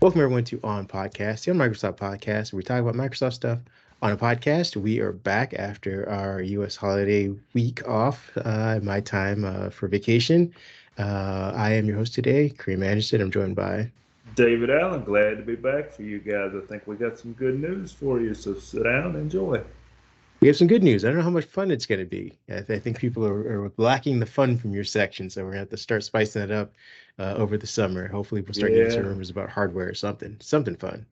Welcome everyone to OnPodcast, the Microsoft podcast. Where we talk about Microsoft stuff on a podcast. We are back after our U.S. holiday week off, my time for vacation. I am your host today, Kareem Anderson. I'm joined by. David Allen, glad to be back for you guys. I think we got some good news for you, so sit down and enjoy. We have some good news. I don't know how much fun it's going to be. I think people are lacking the fun from your section, so we're going to have to start spicing it up over the summer. Hopefully, we'll start getting some Yeah, rumors about hardware or something fun.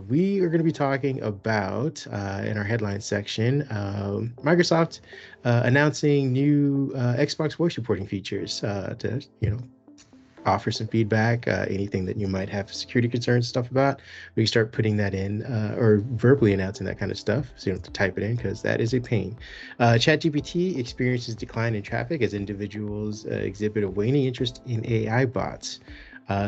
We are going to be talking about, in our headline section, Microsoft announcing new Xbox voice reporting features to offer some feedback, anything that you might have security concerns, stuff about. We can start putting that in or verbally announcing that kind of stuff, so you don't have to type it in because that is a pain. ChatGPT experiences decline in traffic as individuals exhibit a waning interest in AI bots.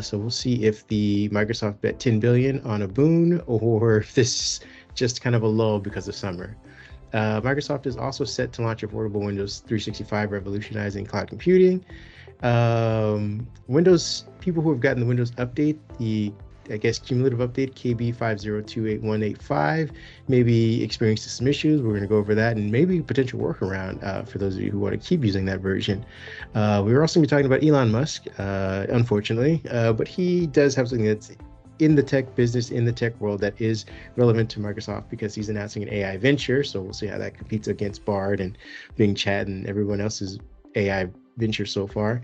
So we'll see if the Microsoft bet 10 billion on a boon or if this is just kind of a lull because of summer. Microsoft is also set to launch affordable Windows 365, revolutionizing cloud computing. Windows people who have gotten the Windows update, the cumulative update KB50281885, maybe experienced some issues. We're going to go over that and maybe potential workaround for those of you who want to keep using that version. We're also going to be talking about Elon Musk, unfortunately, but he does have something that's in the tech business, in the tech world, that is relevant to Microsoft because he's announcing an AI venture. So we'll see how that competes against Bard and Bing Chat and everyone else's AI venture so far.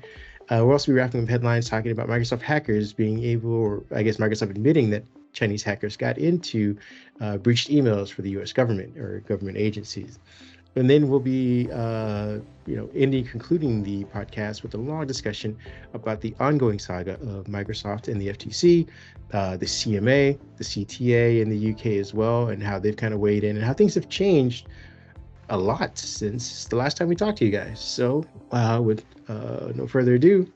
We'll also be wrapping up headlines talking about Microsoft hackers being able, or I guess Microsoft admitting that Chinese hackers got into breached emails for the U.S. government or government agencies. And then we'll be, concluding the podcast with a long discussion about the ongoing saga of Microsoft and the FTC, the CMA, the CTA in the UK as well, and how they've kind of weighed in and how things have changed a lot since the last time we talked to you guys. So with no further ado,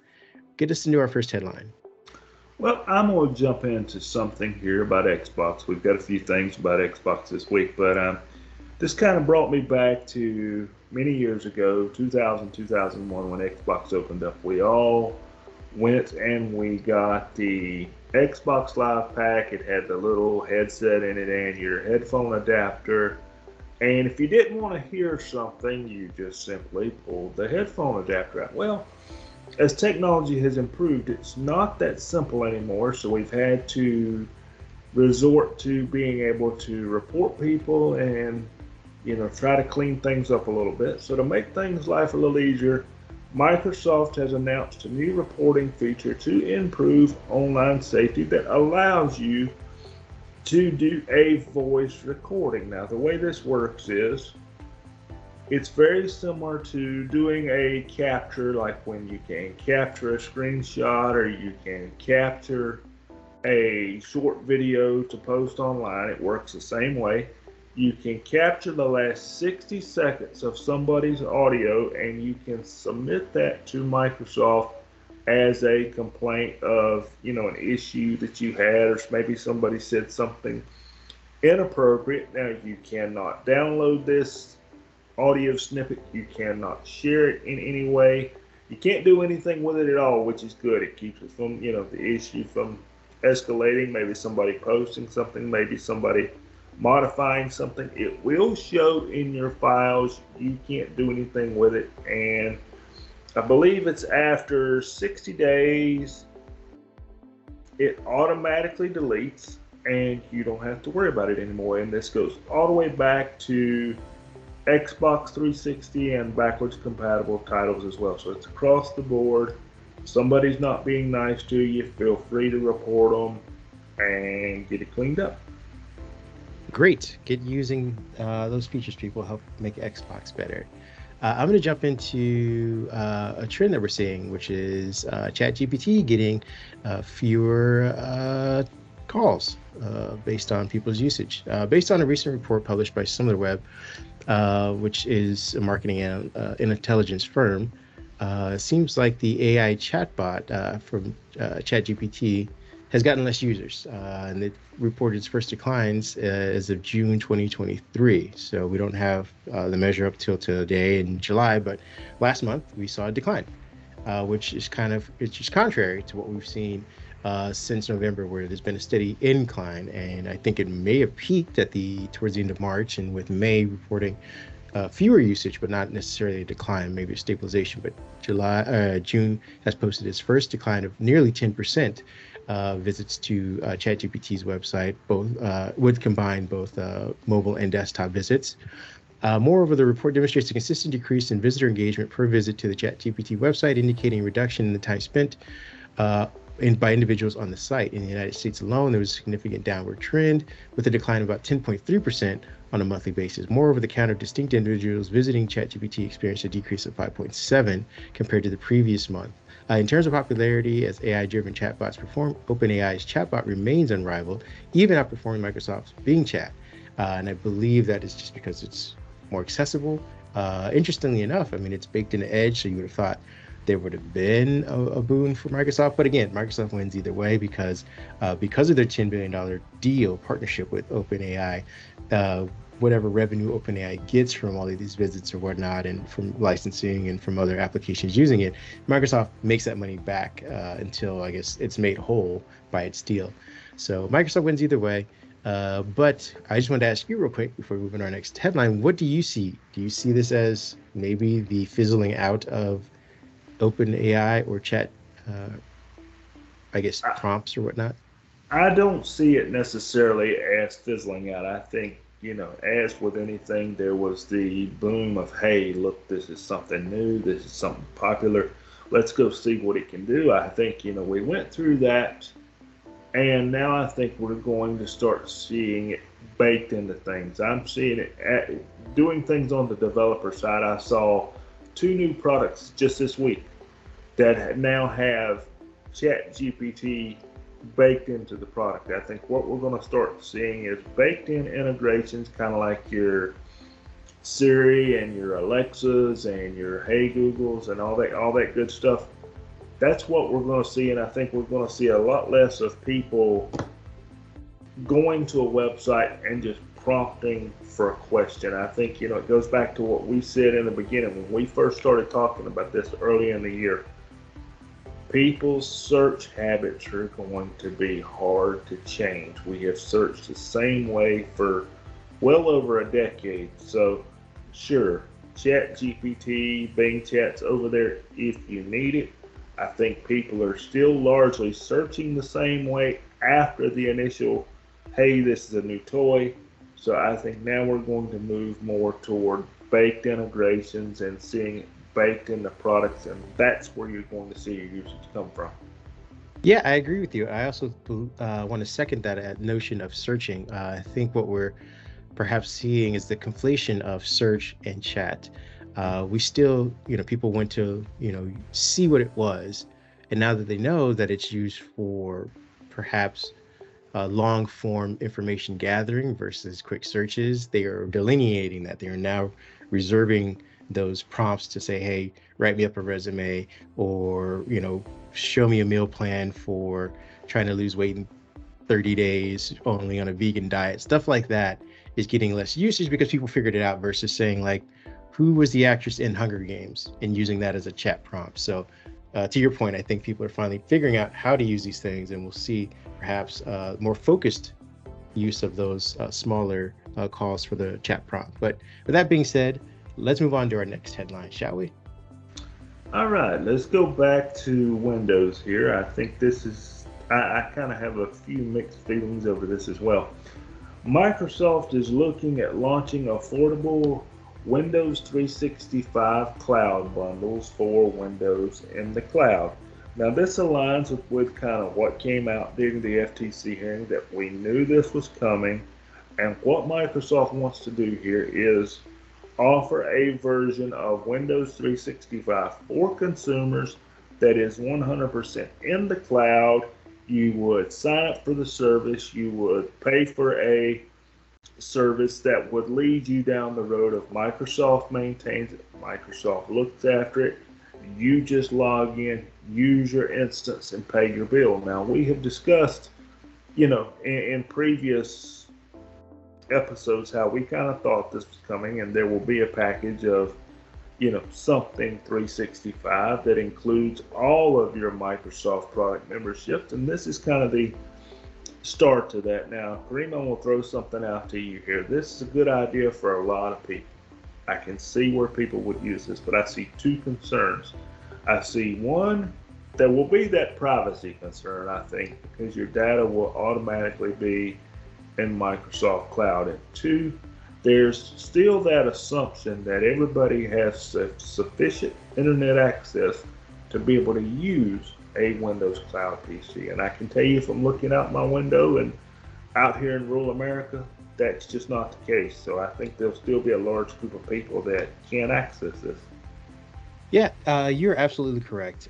get us into our first headline. well, I'm going to jump into something here about Xbox. We've got a few things about Xbox this week, but this kind of brought me back to many years ago, 2000, 2001, when Xbox opened up. We all went and we got the Xbox Live Pack. It had the little headset in it and your headphone adapter. And if you didn't want to hear something, you just simply pulled the headphone adapter out. Well, as technology has improved, it's not that simple anymore. So we've had to resort to being able to report people and try to clean things up a little bit. So to make things life a little easier, Microsoft has announced a new reporting feature to improve online safety that allows you to do a voice recording. Now, the way this works is it's very similar to doing a capture, like when you can capture a screenshot or you can capture a short video to post online. It works the same way. You can capture the last 60 seconds of somebody's audio and you can submit that to Microsoft as a complaint of an issue that you had, or maybe somebody said something inappropriate. Now, you cannot download this audio snippet, you cannot share it in any way, you can't do anything with it at all, which is good. It keeps it from the issue from escalating, maybe somebody posting something, maybe somebody modifying something. It will show in your files, you can't do anything with it, and I believe it's after 60 days, it automatically deletes and you don't have to worry about it anymore. And this goes all the way back to Xbox 360 and backwards compatible titles as well. So it's across the board. If somebody's not being nice to you, feel free to report them and get it cleaned up. Great. Get using those features, people. Help make Xbox better. I'm going to jump into a trend that we're seeing, which is ChatGPT getting fewer calls based on people's usage. Based on a recent report published by SimilarWeb, which is a marketing and intelligence firm, it seems like the AI chatbot from ChatGPT has gotten less users, and it reported its first declines as of June 2023. So we don't have the measure up till today in July, but last month we saw a decline, which is contrary to what we've seen since November, where there's been a steady incline, and I think it may have peaked towards the end of March, and with May reporting fewer usage, but not necessarily a decline, maybe a stabilization. But June has posted its first decline of nearly 10% visits to ChatGPT's website, both would combine both mobile and desktop visits. Moreover, the report demonstrates a consistent decrease in visitor engagement per visit to the ChatGPT website, indicating a reduction in the time spent by individuals on the site. In the United States alone, there was a significant downward trend, with a decline of about 10.3% on a monthly basis. Moreover, the count of distinct individuals visiting ChatGPT experienced a decrease of 5.7 compared to the previous month. In terms of popularity, as AI-driven chatbots perform, OpenAI's chatbot remains unrivaled, even outperforming Microsoft's Bing Chat. And I believe that is just because it's more accessible. Interestingly enough, I mean, it's baked into Edge, so you would have thought there would have been a boon for Microsoft. But again, Microsoft wins either way because of their $10 billion deal partnership with OpenAI. Whatever revenue OpenAI gets from all of these visits or whatnot, and from licensing and from other applications using it, Microsoft makes that money back until, I guess, it's made whole by its deal. So Microsoft wins either way. But I just wanted to ask you real quick before we move on to our next headline, what do you see? Do you see this as maybe the fizzling out of OpenAI or chat, I guess, prompts or whatnot? I don't see it necessarily as fizzling out. I think, as with anything, there was the boom of, hey, look, this is something new, this is something popular, let's go see what it can do. I think, we went through that, and now I think we're going to start seeing it baked into things. I'm seeing it doing things on the developer side. I saw 2 new products just this week that now have ChatGPT baked into the product. I think what we're going to start seeing is baked in integrations, kind of like your Siri and your Alexas and your Hey Googles and all that good stuff. That's what we're going to see, and I think we're going to see a lot less of people going to a website and just prompting for a question. I think, it goes back to what we said in the beginning when we first started talking about this early in the year. People's search habits are going to be hard to change. We have searched the same way for well over a decade. So, sure, ChatGPT, Bing Chat's over there if you need it. I think people are still largely searching the same way after the initial, hey, this is a new toy. So I think now we're going to move more toward baked integrations and seeing it baked into products, and that's where you're going to see your usage come from. Yeah, I agree with you. I also want to second that notion of searching. I think what we're perhaps seeing is the conflation of search and chat. We still, people went to, see what it was. And now that they know that it's used for perhaps long form information gathering versus quick searches, they are delineating that. They are now reserving those prompts to say, hey, write me up a resume, or, show me a meal plan for trying to lose weight in 30 days only on a vegan diet. Stuff like that is getting less usage because people figured it out, versus saying, like, who was the actress in Hunger Games, and using that as a chat prompt. So to your point, I think people are finally figuring out how to use these things, and we'll see perhaps more focused use of those smaller calls for the chat prompt. But with that being said, let's move on to our next headline, shall we? All right, let's go back to Windows here. I think this is, I kind of have a few mixed feelings over this as well. Microsoft is looking at launching affordable Windows 365 cloud bundles for Windows in the cloud. Now, this aligns with kind of what came out during the FTC hearing, that we knew this was coming. And what Microsoft wants to do here is offer a version of Windows 365 for consumers that is 100% in the cloud. You would sign up for the service, you would pay for a service that would lead you down the road of Microsoft maintains it, Microsoft looks after it, you just log in, use your instance, and pay your bill. Now, we have discussed, in previous episodes how we kind of thought this was coming, and there will be a package of something 365 that includes all of your Microsoft product memberships. And this is kind of the start to that. Now, Kareem, I'm going to throw something out to you here. This is a good idea for a lot of people. I can see where people would use this, but I see two concerns. I see one, there will be that privacy concern, I think, because your data will automatically be in Microsoft Cloud. And two, there's still that assumption that everybody has sufficient internet access to be able to use a Windows Cloud PC. And I can tell you from looking out my window and out here in rural America, that's just not the case. So I think there'll still be a large group of people that can't access this. Yeah, you're absolutely correct.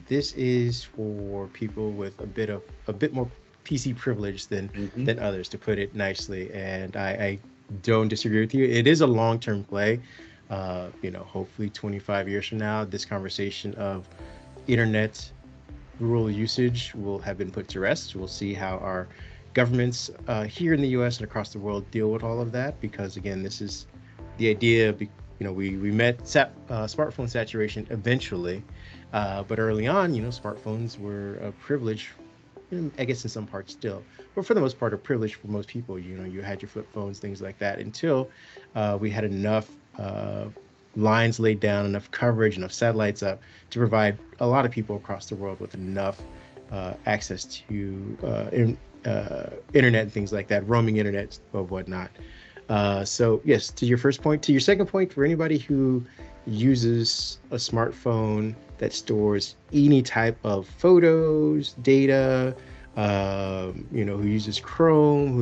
This is for people with a bit more PC privilege than others, to put it nicely. And I don't disagree with you. It is a long-term play. Hopefully 25 years from now, this conversation of internet rural usage will have been put to rest. We'll see how our governments here in the U.S. and across the world deal with all of that, because again, this is the idea. We met smartphone saturation eventually, but early on, smartphones were a privilege. I guess in some parts still, but for the most part, a privilege for most people. You had your flip phones, things like that, until we had enough lines laid down, enough coverage, enough satellites up to provide a lot of people across the world with enough access to internet and things like that, roaming internet or whatnot. So yes, to your first point. To your second point, for anybody who uses a smartphone that stores any type of photos, data, who uses Chrome,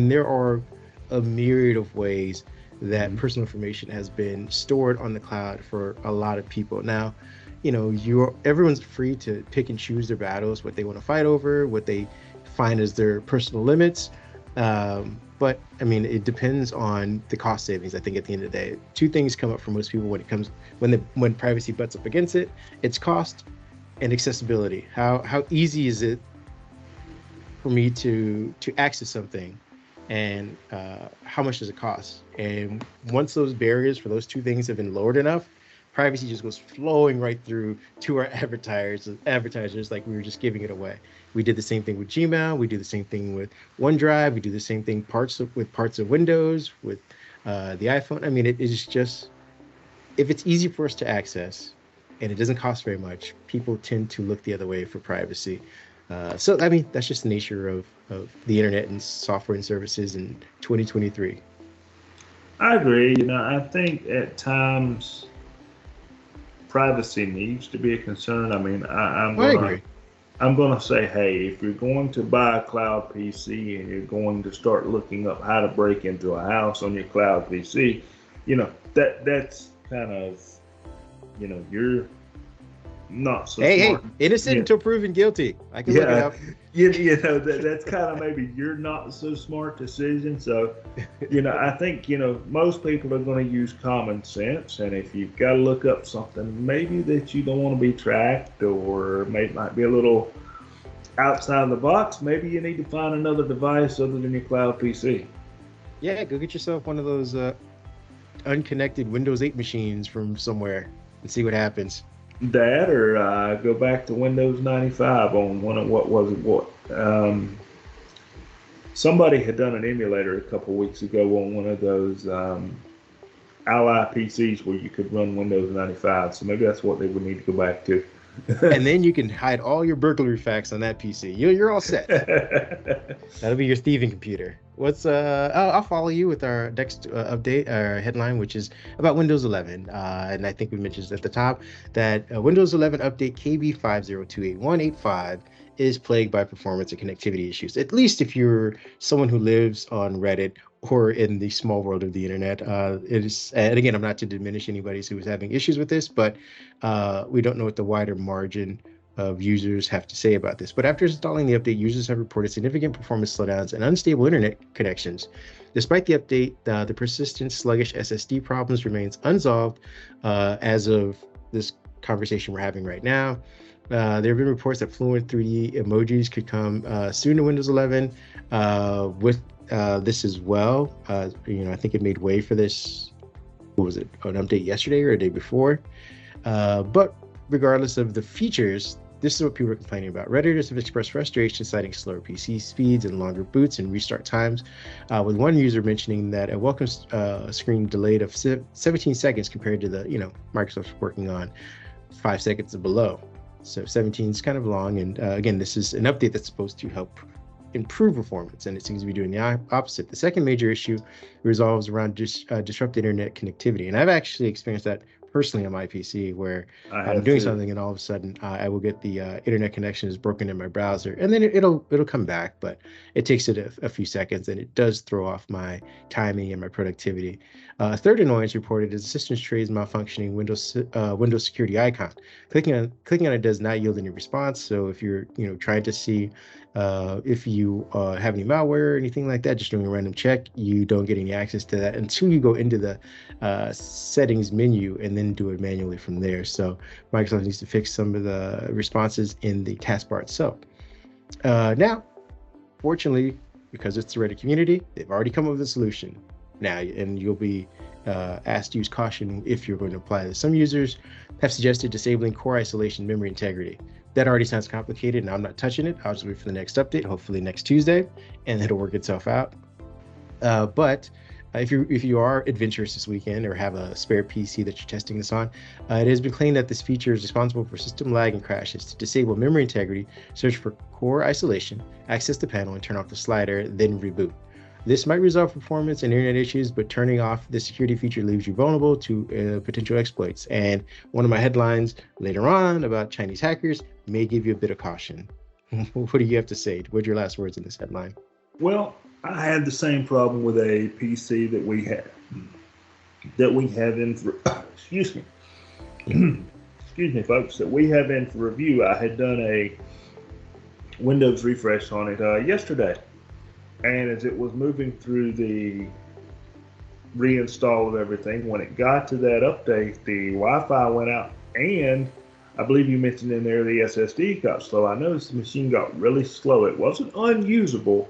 there are a myriad of ways that personal information has been stored on the cloud for a lot of people. Now, everyone's free to pick and choose their battles, what they want to fight over, what they find as their personal limits. But it depends on the cost savings. I think at the end of the day, two things come up for most people when privacy butts up against it. It's cost and accessibility. How easy is it for me to access something, and how much does it cost? And once those barriers for those two things have been lowered enough, privacy just goes flowing right through to our advertisers like we were just giving it away. We did the same thing with Gmail. We do the same thing with OneDrive. We do the same thing with parts of Windows, with the iPhone. It is just, if it's easy for us to access and it doesn't cost very much, people tend to look the other way for privacy. That's just the nature of the internet and software and services in 2023. I agree. I think at times privacy needs to be a concern. I agree. I'm going to say, hey, if you're going to buy a cloud PC and you're going to start looking up how to break into a house on your cloud PC, that's kind of, you're not so smart. Hey, innocent until proven guilty. I can look it up. That's kind of maybe you're not so smart decision. So, I think, most people are going to use common sense. And if you've got to look up something maybe that you don't want to be tracked, or might be a little outside of the box, maybe you need to find another device other than your cloud PC. Yeah, go get yourself one of those unconnected Windows 8 machines from somewhere and see what happens. That, or go back to Windows 95 on one of somebody had done an emulator a couple weeks ago on one of those Ally PCs where you could run Windows 95. So maybe that's what they would need to go back to. And then you can hide all your burglary facts on that PC. You're all set. That'll be your thieving computer. I'll follow you with our next update, our headline, which is about Windows 11. And I think we mentioned at the top that Windows 11 update KB502185 is plagued by performance and connectivity issues. At least if you're someone who lives on Reddit or in the small world of the internet. It is, and again, I'm not to diminish anybody who is having issues with this, but we don't know what the wider margin of users have to say about this. But after installing the update, users have reported significant performance slowdowns and unstable internet connections. Despite the update, the persistent sluggish SSD problems remains unsolved as of this conversation we're having right now. There have been reports that fluent 3D emojis could come soon to Windows 11 with this as well. I think it made way for this what was it, an update yesterday or a day before. But regardless of the features, this is what people are complaining about. Redditors have expressed frustration, citing slower PC speeds and longer boots and restart times, with one user mentioning that a welcome screen delayed of 17 seconds compared to the, Microsoft's working on 5 seconds and below. So 17 is kind of long. And again, this is an update that's supposed to help improve performance, and it seems to be doing the opposite. The second major issue resolves around disrupted internet connectivity. And I've actually experienced that personally on my PC, where I'm doing something and all of a sudden I will get the internet connection is broken in my browser, and then it'll come back, but it takes it a few seconds, and it does throw off my timing and my productivity. Third annoyance reported is the system's trays malfunctioning Windows security icon. Clicking on it does not yield any response. So if you're trying to see if you have any malware or anything like that, just doing a random check, you don't get any access to that until you go into the settings menu and then do it manually from there. So Microsoft needs to fix some of the responses in the taskbar itself. Now, fortunately, because it's the Reddit community, they've already come up with a solution now, and you'll be asked to use caution if you're going to apply this. Some users have suggested disabling core isolation memory integrity. That already sounds complicated, and I'm not touching it. I'll just wait for the next update, hopefully next Tuesday, and it'll work itself out. But if you are adventurous this weekend or have a spare PC that you're testing this on, it has been claimed that this feature is responsible for system lag and crashes. To disable memory integrity, search for core isolation, access the panel, and turn off the slider, then reboot. This might resolve performance and internet issues, but turning off the security feature leaves you vulnerable to potential exploits. And one of my headlines later on about Chinese hackers may give you a bit of caution. What do you have to say? What are your last words in this headline? Well, I had the same problem with a PC that we have in excuse me, excuse me, folks, that we have in for review. I had done a Windows refresh on it yesterday. And as it was moving through the reinstall of everything, when it got to that update, the Wi-Fi went out, and I believe you mentioned in there the SSD got slow. I noticed the machine got really slow. It wasn't unusable.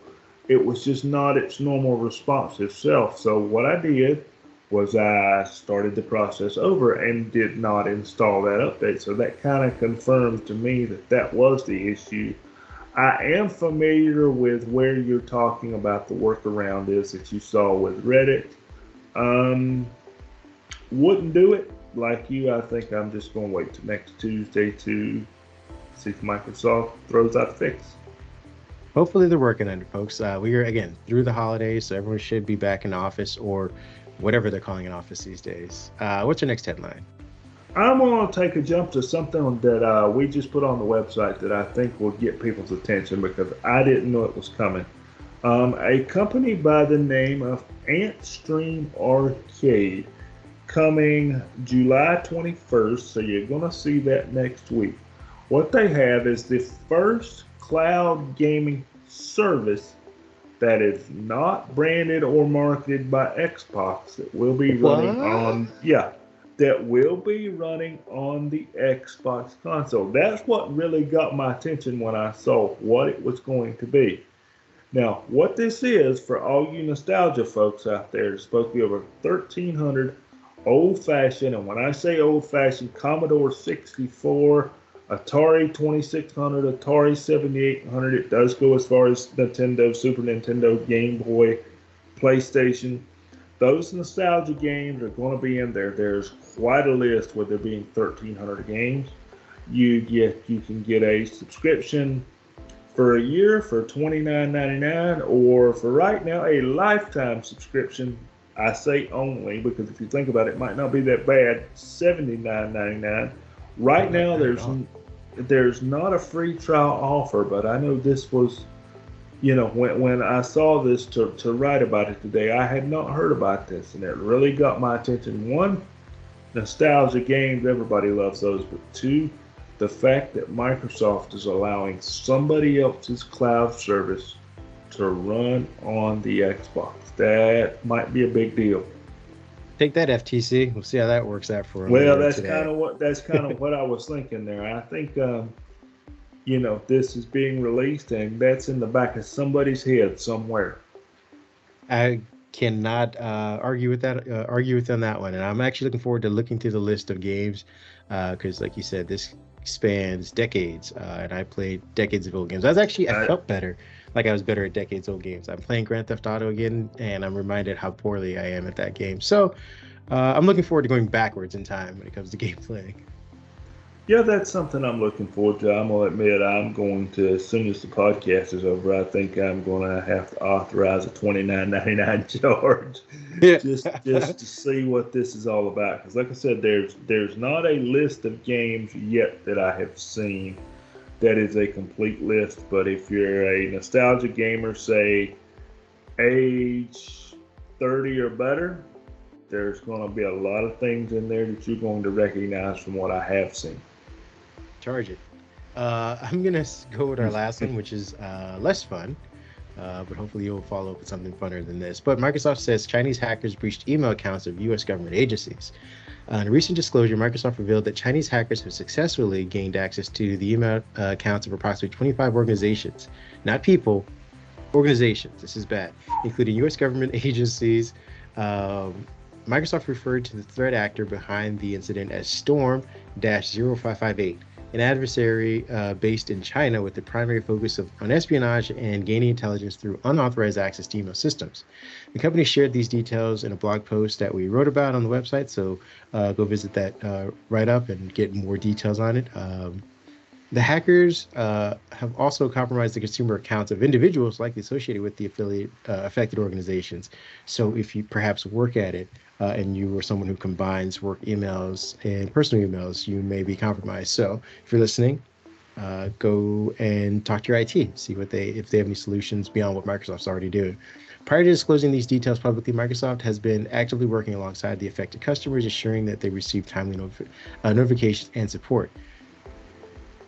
It was just not its normal responsive self. So what I did was I started the process over and did not install that update. So that kind of confirmed to me that was the issue. I am familiar with where you're talking about the workaround is that you saw with Reddit. Wouldn't do it like you. I think I'm just going to wait till next Tuesday to see if Microsoft throws out a fix. Hopefully they're working on it, folks. We are, again, through the holidays, so everyone should be back in office, or whatever they're calling an office these days. What's your next headline? I'm going to take a jump to something that we just put on the website that I think will get people's attention because I didn't know it was coming. A company by the name of AntStream Arcade, coming July 21st, so you're going to see that next week. What they have is the first cloud gaming service that is not branded or marketed by Xbox that will be running on the Xbox console. That's what really got my attention when I saw what it was going to be. Now, what this is, for all you nostalgia folks out there, it's supposed to be over 1,300 old-fashioned, and when I say old-fashioned, Commodore 64, Atari 2600, Atari 7800. It does go as far as Nintendo, Super Nintendo, Game Boy, PlayStation. Those nostalgia games are going to be in there. There's quite a list with there being 1,300 games. You can get a subscription for a year for $29.99, or for right now a lifetime subscription. I say only because if you think about it, it might not be that bad. $79.99. Right now, there's not a free trial offer, but I know this was, when I saw this to write about it today, I had not heard about this, and it really got my attention. One, nostalgia games, everybody loves those, but two, the fact that Microsoft is allowing somebody else's cloud service to run on the Xbox. That might be a big deal. Take that, FTC. We'll see how that works out for them. Well, that's kind of what I was thinking there. I think this is being released, and that's in the back of somebody's head somewhere. I cannot argue with that. Argue with on that one. And I'm actually looking forward to looking through the list of games, because, like you said, this spans decades, and I played decades of old games. I I, felt better, like I was better at decades old games. I'm playing Grand Theft Auto again, and I'm reminded how poorly I am at that game. So I'm looking forward to going backwards in time when it comes to gameplay. Yeah, that's something I'm looking forward to. I'm gonna admit I'm going to, as soon as the podcast is over, I think I'm gonna have to authorize a $29.99 charge Yeah. just to see what this is all about. Because, like I said, there's not a list of games yet that I have seen that is a complete list. But if you're a nostalgia gamer, say age 30 or better, there's going to be a lot of things in there that you're going to recognize from what I have seen. Charge it. I'm gonna go with our last one, which is less fun, but hopefully you'll follow up with something funner than this. But Microsoft says Chinese hackers breached email accounts of U.S. government agencies. In a recent disclosure, Microsoft revealed that Chinese hackers have successfully gained access to the email accounts of approximately 25 organizations, not people, organizations. This is bad, including U.S. government agencies. Microsoft referred to the threat actor behind the incident as Storm-0558, an adversary based in China with the primary focus on espionage and gaining intelligence through unauthorized access to email systems. The company shared these details in a blog post that we wrote about on the website, so go visit that write-up and get more details on it. The hackers have also compromised the consumer accounts of individuals likely associated with the affected organizations. So if you perhaps work at it, and you are someone who combines work emails and personal emails, you may be compromised. So if you're listening, go and talk to your IT, see if they have any solutions beyond what Microsoft's already doing. Prior to disclosing these details publicly, Microsoft has been actively working alongside the affected customers, ensuring that they receive timely notifications and support.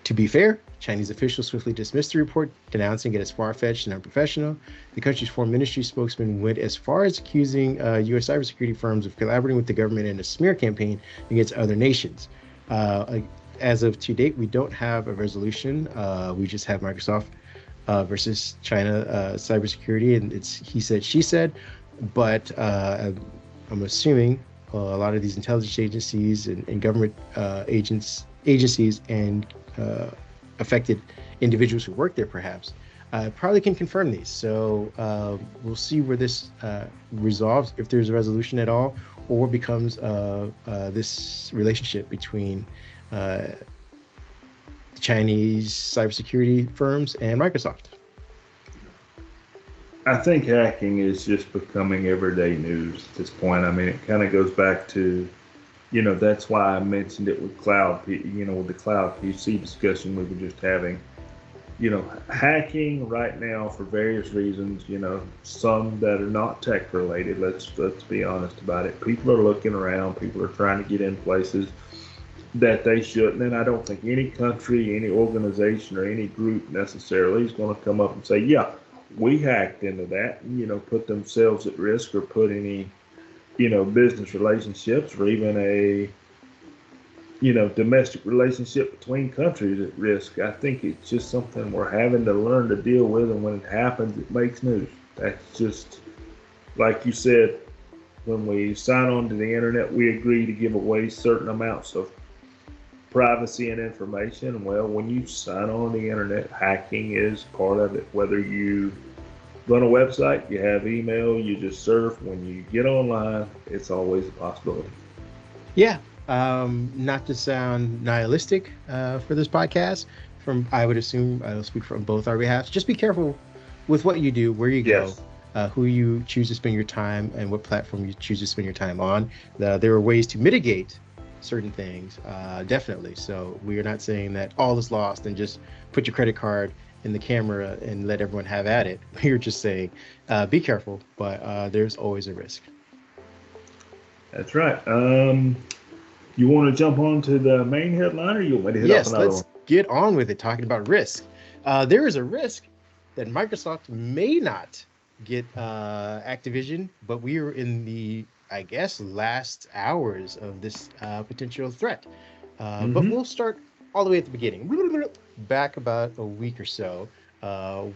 To be fair, Chinese officials swiftly dismissed the report, denouncing it as far-fetched and unprofessional. The country's foreign ministry spokesman went as far as accusing U.S. cybersecurity firms of collaborating with the government in a smear campaign against other nations. As of to date, we don't have a resolution. We just have Microsoft versus China cybersecurity, and it's he said, she said. But I'm assuming a lot of these intelligence agencies and government agencies and affected individuals who work there perhaps probably can confirm these. So we'll see where this resolves, if there's a resolution at all, or what becomes this relationship between the Chinese cybersecurity firms and Microsoft. I think hacking is just becoming everyday news at this point. I mean, it kind of goes back to, that's why I mentioned it with with the cloud PC discussion we were just having. Hacking right now for various reasons, some that are not tech related. Let's be honest about it. People are looking around. People are trying to get in places that they shouldn't. And I don't think any country, any organization, or any group necessarily is going to come up and say, yeah, we hacked into that, and, put themselves at risk, or put any, business relationships, or even a, domestic relationship between countries at risk. I think it's just something we're having to learn to deal with, and when it happens, it makes news. That's just, like you said, when we sign on to the internet, we agree to give away certain amounts of privacy and information. Well, when you sign on the internet, hacking is part of it. Whether you run a website, you have email, you just surf, when you get online, it's always a possibility. Yeah. Not to sound nihilistic for this podcast, I would assume I'll speak from both our behalves. Just be careful with what you do, where you go, who you choose to spend your time, and what platform you choose to spend your time on. There are ways to mitigate certain things, definitely. So we are not saying that all is lost and just put your credit card in the camera and let everyone have at it. We're just saying be careful, but there's always a risk. That's right. You want to jump on to the main headline, or you want me to hit off another one? Yes, let's get on with it, talking about risk. There is a risk that Microsoft may not get Activision, but we are in the, I guess, last hours of this potential threat. But we'll start all the way at the beginning. Back about a week or so,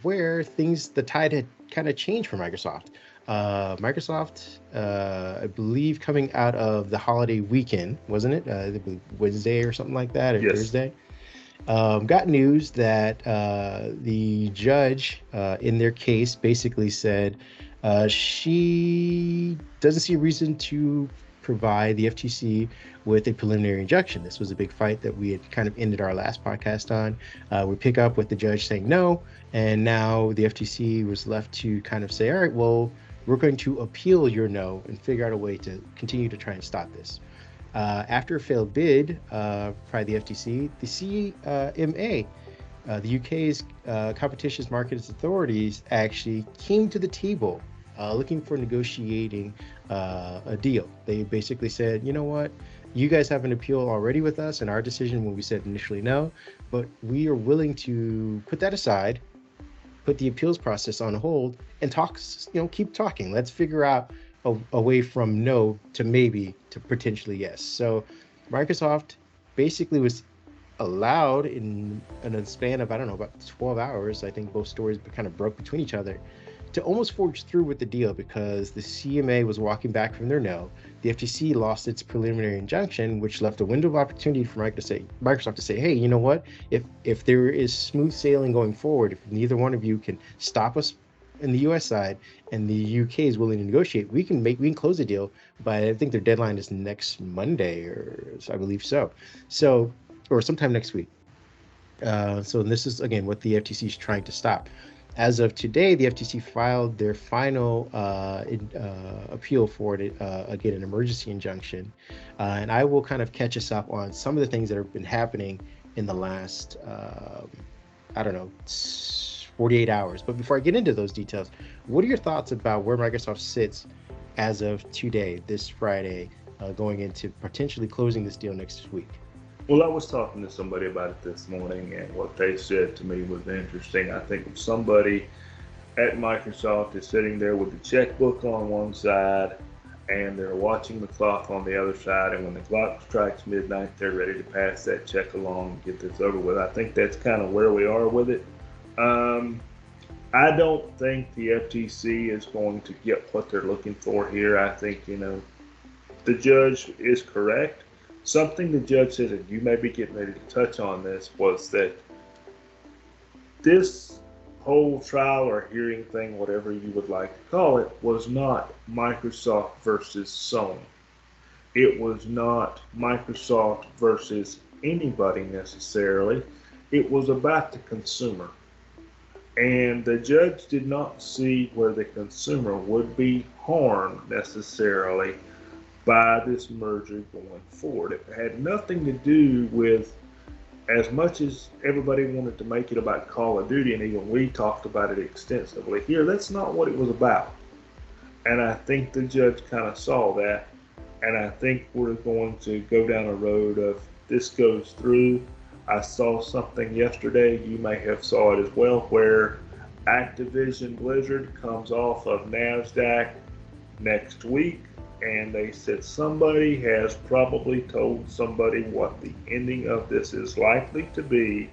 where the tide had kind of changed for Microsoft. Microsoft, I believe, coming out of the holiday weekend, wasn't it? I believe Wednesday or something like that, or Yes. Thursday. Got news that the judge in their case basically said she doesn't see a reason to provide the FTC with a preliminary injunction. This was a big fight that we had kind of ended our last podcast on. We pick up with the judge saying no, and now the FTC was left to kind of say, all right, well, we're going to appeal your no and figure out a way to continue to try and stop this. After a failed bid by the FTC, the CMA, the UK's Competitions Markets Authorities, actually came to the table looking for negotiating a deal. They basically said, you know what, you guys have an appeal already with us and our decision when we said initially no, but we are willing to put that aside, put the appeals process on hold, and talk. Keep talking. Let's figure out a way from no to maybe to potentially yes. So Microsoft basically was allowed in a span of, I don't know, about 12 hours. I think both stories kind of broke between each other to almost forge through with the deal, because the CMA was walking back from their no. The FTC lost its preliminary injunction, which left a window of opportunity for Microsoft to say, hey, you know what? If there is smooth sailing going forward, if neither one of you can stop us in the US side and the UK is willing to negotiate, we can close the deal. But I think their deadline is next Monday, or I believe so. So, or sometime next week. So this is again what the FTC is trying to stop. As of today, the FTC filed their final appeal for it, again, an emergency injunction. And I will kind of catch us up on some of the things that have been happening in the last, I don't know, 48 hours. But before I get into those details, what are your thoughts about where Microsoft sits as of today, this Friday, going into potentially closing this deal next week? Well, I was talking to somebody about it this morning, and what they said to me was interesting. I think if somebody at Microsoft is sitting there with the checkbook on one side and they're watching the clock on the other side, and when the clock strikes midnight, they're ready to pass that check along and get this over with. I think that's kind of where we are with it. Um, I don't think the FTC is going to get what they're looking for here. I think, the judge is correct. Something the judge said, and you may be getting ready to touch on this, was that this whole trial or hearing thing, whatever you would like to call it, was not Microsoft versus Sony. It was not Microsoft versus anybody necessarily. It was about the consumer. And the judge did not see where the consumer would be harmed necessarily by this merger going forward. It had nothing to do with, as much as everybody wanted to make it about Call of Duty, and even we talked about it extensively here, that's not what it was about. And I think the judge kind of saw that, and I think we're going to go down a road of this goes through. I saw something yesterday, you may have saw it as well, where Activision Blizzard comes off of NASDAQ next week, and they said somebody has probably told somebody what the ending of this is likely to be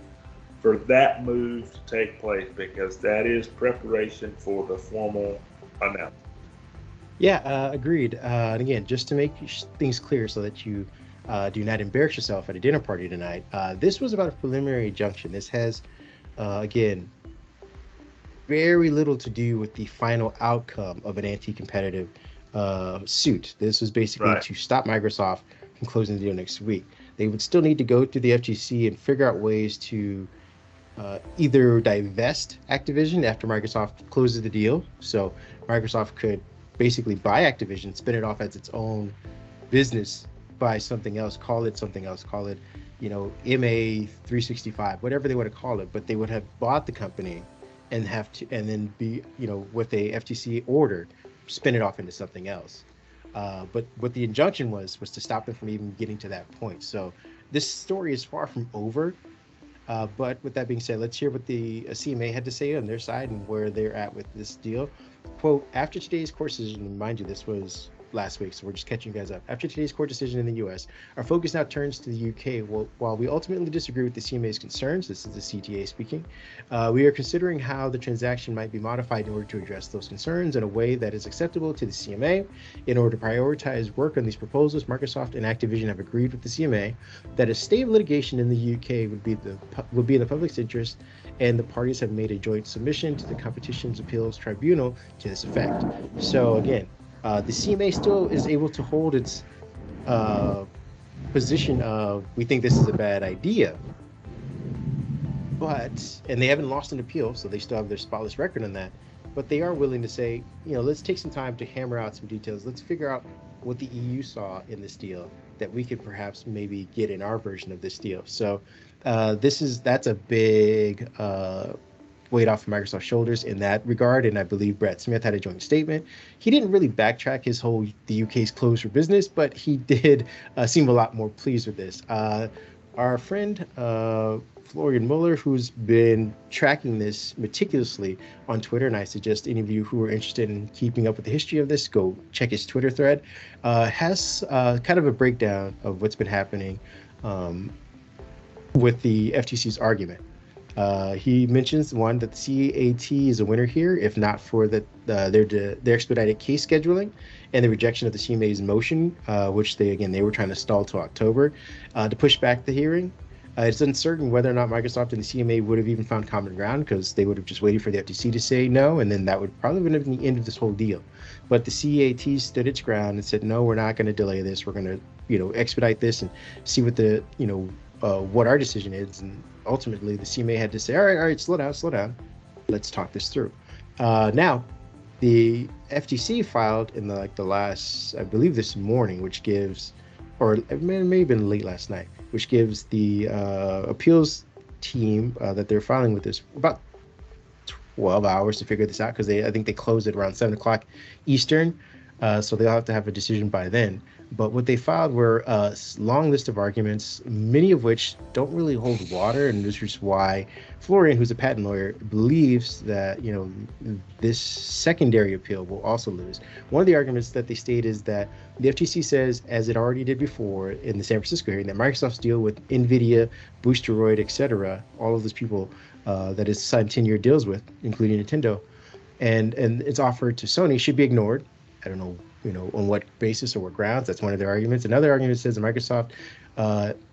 for that move to take place, because that is preparation for the formal announcement. Yeah, agreed. And again, just to make things clear so that you do not embarrass yourself at a dinner party tonight, this was about a preliminary injunction. This has, again, very little to do with the final outcome of an anti-competitive suit. This was basically Right. to stop Microsoft from closing the deal next week. They would still need to go through the FTC and figure out ways to either divest Activision after Microsoft closes the deal. So Microsoft could basically buy Activision, spin it off as its own business, buy something else, call it something else, call it, MA 365, whatever they want to call it. But they would have bought the company and have to, and then be, with a FTC order, spin it off into something else. But what the injunction was to stop them from even getting to that point. So this story is far from over. But with that being said, let's hear what the CMA had to say on their side and where they're at with this deal. Quote, after today's court decision, mind you, this was last week, so we're just catching you guys up. After today's court decision in the U.S., our focus now turns to the U.K. While we ultimately disagree with the CMA's concerns, this is the CTA speaking, we are considering how the transaction might be modified in order to address those concerns in a way that is acceptable to the CMA. In order to prioritize work on these proposals, Microsoft and Activision have agreed with the CMA that a stay of litigation in the UK would be in the public's interest, and the parties have made a joint submission to the Competition's Appeals Tribunal to this effect. So again, the CMA still is able to hold its position of, we think this is a bad idea, and they haven't lost an appeal, so they still have their spotless record on that, but they are willing to say, let's take some time to hammer out some details. Let's figure out what the EU saw in this deal that we could perhaps maybe get in our version of this deal. So that's a big weight off of Microsoft's shoulders in that regard. And I believe Brett Smith had a joint statement. He didn't really backtrack his whole the UK's closed for business, but he did seem a lot more pleased with this. Our friend Florian Muller, who's been tracking this meticulously on Twitter, and I suggest any of you who are interested in keeping up with the history of this, go check his Twitter thread, has kind of a breakdown of what's been happening with the FTC's argument. He mentions, one, that the CAT is a winner here, if not for their expedited case scheduling and the rejection of the CMA's motion, which they were trying to stall till October to push back the hearing. It's uncertain whether or not Microsoft and the CMA would have even found common ground, because they would have just waited for the FTC to say no, and then that would probably have been the end of this whole deal. But the CAT stood its ground and said, no, we're not going to delay this. We're going to, expedite this and see what the, what our decision is. And ultimately, the CMA had to say, all right, slow down. Let's talk this through. Now, the FTC filed in the last, I believe this morning, which gives, or it may have been late last night, which gives the appeals team that they're filing with this about 12 hours to figure this out, because I think they closed it around 7 o'clock Eastern, so they'll have to have a decision by then. But what they filed were a long list of arguments, many of which don't really hold water, and this is why Florian, who's a patent lawyer, believes that this secondary appeal will also lose. One of the arguments that they state is that the FTC says, as it already did before in the San Francisco hearing, that Microsoft's deal with NVIDIA, Boosteroid, etc., all of those people that it's signed 10-year deals with, including Nintendo, and its offer to Sony should be ignored. I don't know, on what basis or what grounds. That's one of their arguments. Another argument says that Microsoft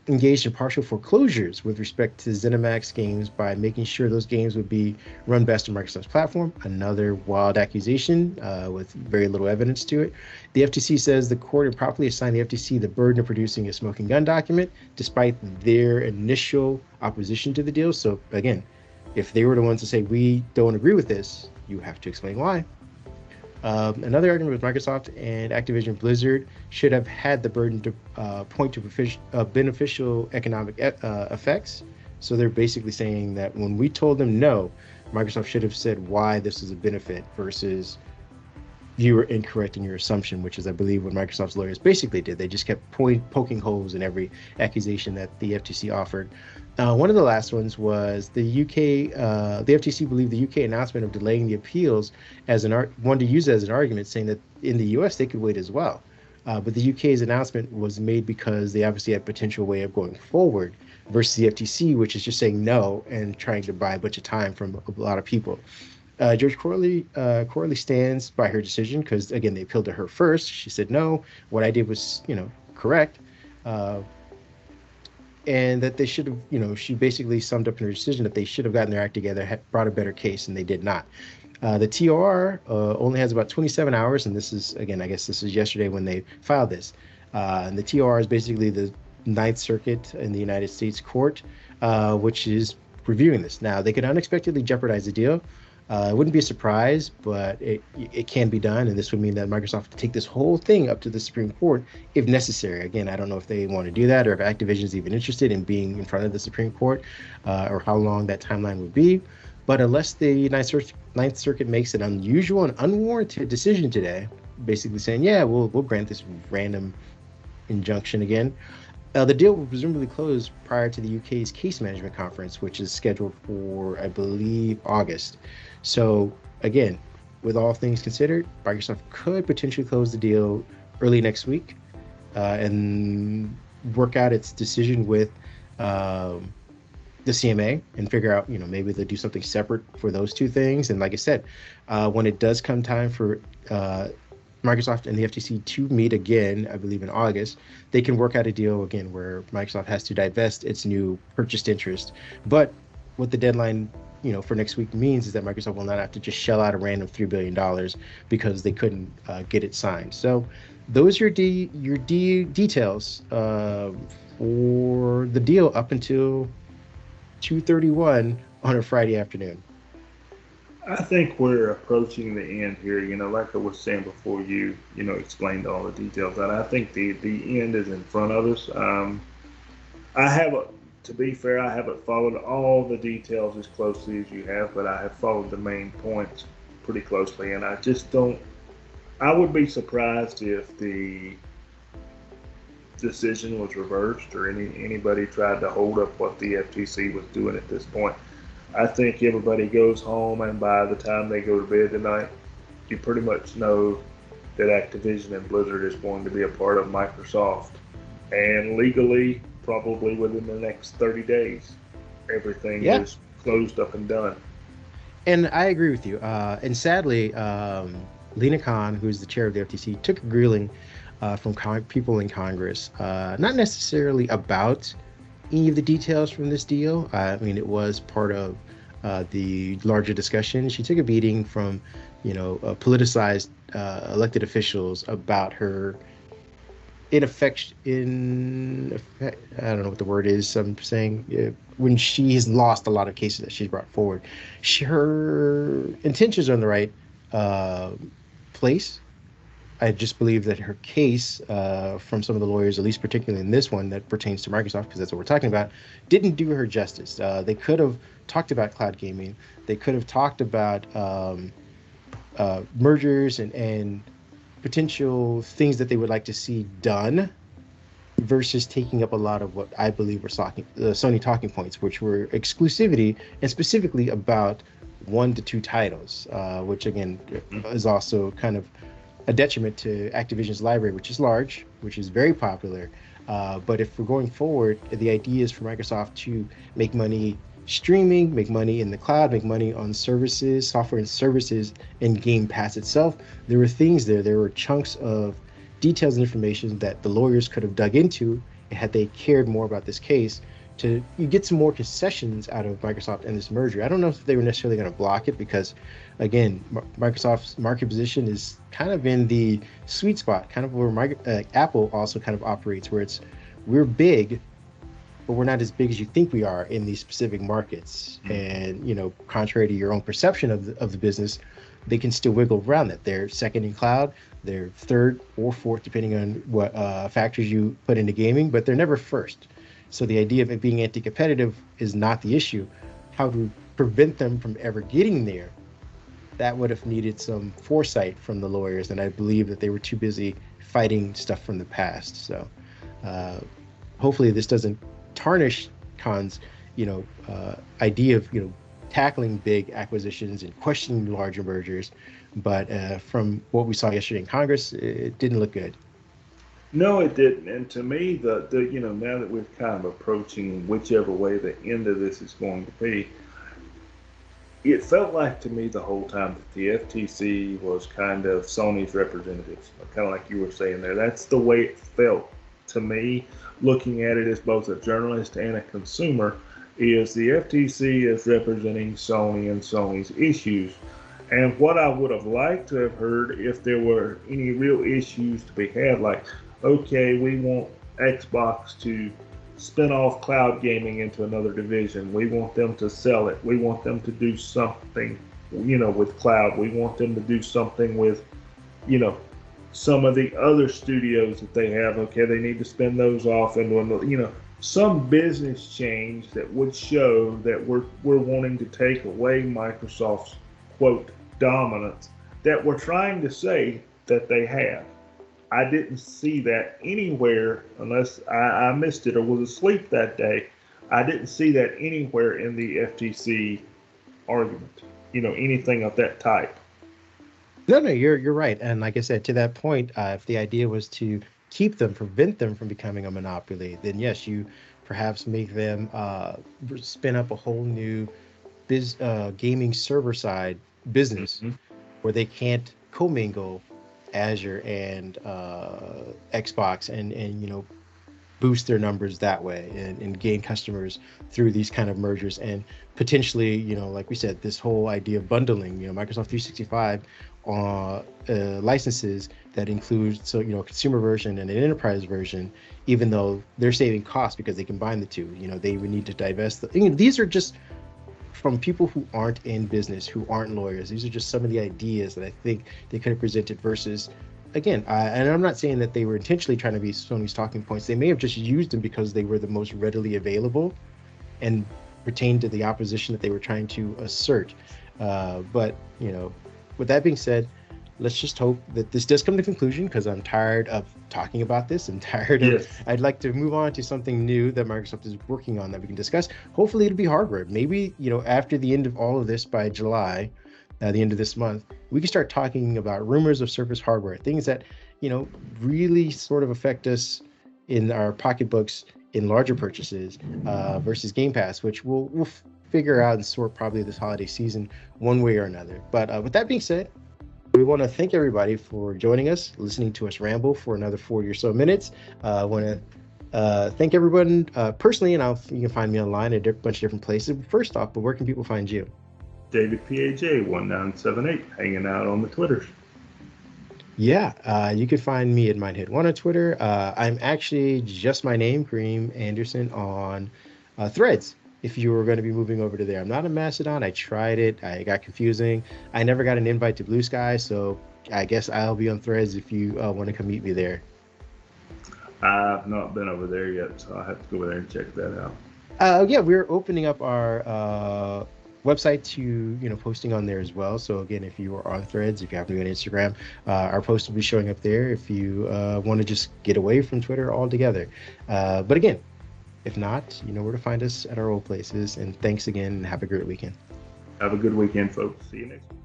engaged in partial foreclosures with respect to ZeniMax games by making sure those games would be run best on Microsoft's platform. Another wild accusation with very little evidence to it. The FTC says the court improperly assigned the FTC the burden of producing a smoking gun document, despite their initial opposition to the deal. So again, if they were the ones to say, we don't agree with this, you have to explain why. Another argument with Microsoft and Activision Blizzard should have had the burden to point to beneficial economic effects. So they're basically saying that when we told them no, Microsoft should have said why this is a benefit versus you were incorrect in your assumption, which is, I believe, what Microsoft's lawyers basically did. They just kept poking holes in every accusation that the FTC offered. One of the last ones was the FTC believed the UK announcement of delaying the appeals as wanted to use it as an argument, saying that in the US they could wait as well. But the UK's announcement was made because they obviously had potential way of going forward versus the FTC, which is just saying no and trying to buy a bunch of time from a lot of people. Judge Corley stands by her decision because, again, they appealed to her first. She said, no, what I did was, correct. And that they should have, she basically summed up in her decision that they should have gotten their act together, had brought a better case, and they did not. The TOR only has about 27 hours, and this is, again, I guess this is yesterday when they filed this. And the TOR is basically the Ninth Circuit in the United States Court, which is reviewing this. Now, they could unexpectedly jeopardize the deal. It wouldn't be a surprise, but it can be done, and this would mean that Microsoft would take this whole thing up to the Supreme Court if necessary. Again, I don't know if they want to do that or if Activision is even interested in being in front of the Supreme Court or how long that timeline would be. But unless the Ninth Circuit makes an unusual and unwarranted decision today, basically saying, yeah, we'll grant this random injunction again, the deal will presumably close prior to the UK's case management conference, which is scheduled for, I believe, August. So again, with all things considered, Microsoft could potentially close the deal early next week and work out its decision with um, the CMA and figure out, maybe they'll do something separate for those two things. And like I said, when it does come time for Microsoft and the FTC to meet again, I believe in August, they can work out a deal again where Microsoft has to divest its new purchased interest. But what the deadline, for next week means is that Microsoft will not have to just shell out a random $3 billion because they couldn't get it signed. So those are details for the deal up until 2:31 on a Friday afternoon. I think we're approaching the end here. Like I was saying before, explained all the details, and I think the end is in front of us. I haven't, to be fair, I haven't followed all the details as closely as you have, but I have followed the main points pretty closely, and I just don't. I would be surprised if the decision was reversed or anybody tried to hold up what the FTC was doing at this point. I think everybody goes home, and by the time they go to bed tonight, you pretty much know that Activision and Blizzard is going to be a part of Microsoft, and legally, probably within the next 30 days, everything Yeah, is closed up and done. and I agree with you. And sadly, Lena Khan, who's the chair of the FTC, took a grilling from people in Congress, not necessarily about any of the details from this deal. I mean, it was part of the larger discussion. She took a beating from, politicized elected officials about her I don't know what the word is. I'm saying when she has lost a lot of cases that she's brought forward, her intentions are in the right uh, place. I just believe that her case, from some of the lawyers, at least particularly in this one that pertains to Microsoft, because that's what we're talking about, didn't do her justice. They could have talked about cloud gaming. They could have talked about mergers and potential things that they would like to see done versus taking up a lot of what I believe were Sony talking points, which were exclusivity and specifically about 1 to 2 titles, which again is also kind of a detriment to Activision's library, which is large, which is very popular. But if we're going forward, the idea is for Microsoft to make money streaming, make money in the cloud, make money on services, software and services, and Game Pass itself. There were things there. There were chunks of details and information that the lawyers could have dug into had they cared more about this case to you get some more concessions out of Microsoft and this merger. I don't know if they were necessarily going to block it because, again, Microsoft's market position is kind of in the sweet spot, kind of where Apple also kind of operates, where we're big, but we're not as big as you think we are in these specific markets. And contrary to your own perception of the business, they can still wiggle around that. They're second in cloud, they're third or fourth, depending on what factors you put into gaming, but they're never first. So the idea of it being anti-competitive is not the issue. How to prevent them from ever getting there, that would have needed some foresight from the lawyers, and I believe that they were too busy fighting stuff from the past. So hopefully this doesn't tarnish Khan's, idea of, tackling big acquisitions and questioning larger mergers. But from what we saw yesterday in Congress, it didn't look good. No, it didn't. And to me, now that we're kind of approaching whichever way the end of this is going to be, it felt like to me the whole time that the FTC was kind of Sony's representatives, kind of like you were saying there. That's the way it felt to me, looking at it as both a journalist and a consumer, is the FTC is representing Sony and Sony's issues. And what I would have liked to have heard if there were any real issues to be had, like, okay, we want Xbox to spin off cloud gaming into another division. We want them to sell it. We want them to do something, with cloud. We want them to do something with, some of the other studios that they have. Okay, they need to spin those off and some business change that would show that we're wanting to take away Microsoft's quote dominance that we're trying to say that they have. I didn't see that anywhere unless I missed it or was asleep that day. I didn't see that anywhere in the FTC argument, anything of that type. No, you're right. And like I said, to that point, if the idea was to prevent them from becoming a monopoly, then yes, you perhaps make them spin up a whole new gaming server side business Hmm. where they can't commingle Azure and Xbox and boost their numbers that way and gain customers through these kind of mergers and potentially, like we said, this whole idea of bundling, Microsoft 365 licenses that include, so, a consumer version and an enterprise version, even though they're saving costs because they combine the two, they would need to divest these are just from people who aren't in business, who aren't lawyers. These are just some of the ideas that I think they could have presented versus, again, and I'm not saying that they were intentionally trying to be Sony's talking points. They may have just used them because they were the most readily available and pertained to the opposition that they were trying to assert. But, with that being said, let's just hope that this does come to conclusion because I'm tired of talking about this and tired of, Yes. I'd like to move on to something new that Microsoft is working on that we can discuss. Hopefully it'll be hardware. Maybe, after the end of all of this by July, the end of this month, we can start talking about rumors of Surface hardware, things that, really sort of affect us in our pocketbooks in larger purchases versus Game Pass, which we'll figure out and sort probably this holiday season one way or another. But with that being said, we want to thank everybody for joining us, listening to us ramble for another 40 or so minutes. I want to thank everyone personally, and you can find me online at a bunch of different places. First off, but where can people find you? David PAJ 1978, hanging out on the Twitters. Yeah, you can find me at Mindhead1 on Twitter. I'm actually just my name, Kareem Anderson, on Threads. If you were going to be moving over to there, I'm not a Mastodon. I tried it. I got confusing. I never got an invite to Blue Sky, so I guess I'll be on Threads if you want to come meet me there. I've not been over there yet, so I'll have to go over there and check that out. Yeah, we're opening up our website to posting on there as well. So again, if you are on Threads, if you happen to be on Instagram, our post will be showing up there. If you want to just get away from Twitter altogether, but again, if not, you know where to find us at our old places. And thanks again, and have a great weekend. Have a good weekend, folks. See you next week.